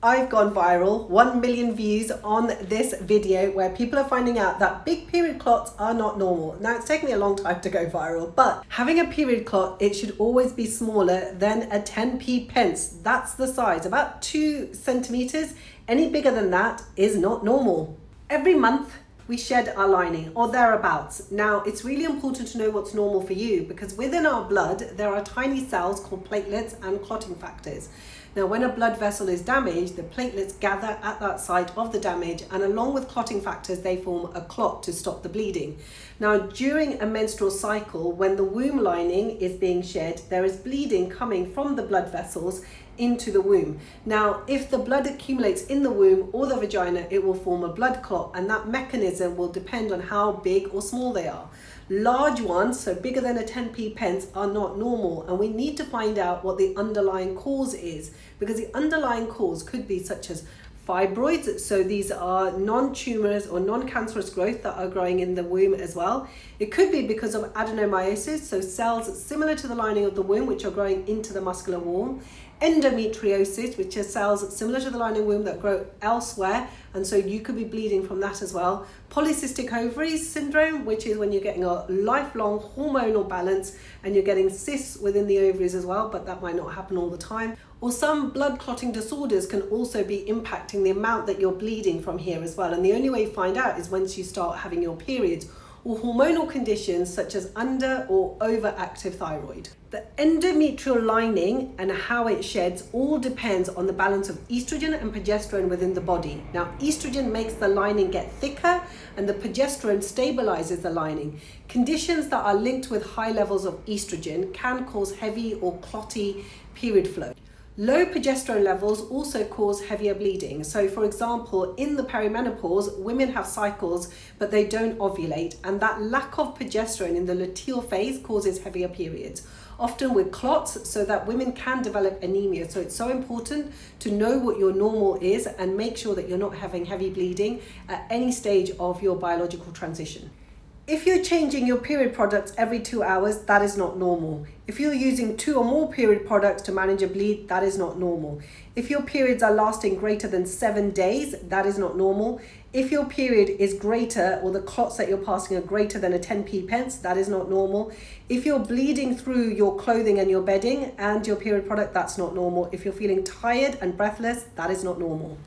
I've gone viral, 1 million views on this video where people are finding out that big period clots are not normal. Now, it's taken me a long time to go viral, but having a period clot, it should always be smaller than a 10p pence. That's the size, about 2 centimeters. Any bigger than that is not normal. Every month, we shed our lining or thereabouts. Now, it's really important to know what's normal for you because within our blood, there are tiny cells called platelets and clotting factors. Now, when a blood vessel is damaged, the platelets gather at that site of the damage, and along with clotting factors, they form a clot to stop the bleeding. Now, during a menstrual cycle, when the womb lining is being shed, there is bleeding coming from the blood vessels into the womb. Now, if the blood accumulates in the womb or the vagina, it will form a blood clot, and that mechanism will depend on how big or small they are. Large ones, so bigger than a 10p pence, are not normal, and we need to find out what the underlying cause is, because the underlying cause could be such as fibroids, so these are non-tumorous or non-cancerous growth that are growing in the womb as well. It could be because of adenomyosis, so cells similar to the lining of the womb which are growing into the muscular wall. Endometriosis, which are cells similar to the lining of the womb that grow elsewhere, and so you could be bleeding from that as well. Polycystic ovaries syndrome, which is when you're getting a lifelong hormonal balance and you're getting cysts within the ovaries as well, but that might not happen all the time. Or some blood clotting disorders can also be impacting the amount that you're bleeding from here as well. And the only way you find out is once you start having your periods, or hormonal conditions such as under or overactive thyroid. The endometrial lining and how it sheds all depends on the balance of estrogen and progesterone within the body. Now, estrogen makes the lining get thicker and the progesterone stabilizes the lining. Conditions that are linked with high levels of estrogen can cause heavy or clotty period flow. Low progesterone levels also cause heavier bleeding. So for example, in the perimenopause, women have cycles, but they don't ovulate. And that lack of progesterone in the luteal phase causes heavier periods, often with clots, so that women can develop anemia. So it's so important to know what your normal is and make sure that you're not having heavy bleeding at any stage of your biological transition. If you're changing your period products every 2 hours, that is not normal. If you're using 2 or more period products to manage a bleed, that is not normal. If your periods are lasting greater than 7 days, that is not normal. If your period is greater, or the clots that you're passing are greater than a 10p pence, that is not normal. If you're bleeding through your clothing and your bedding and your period product, that's not normal. If you're feeling tired and breathless, that is not normal.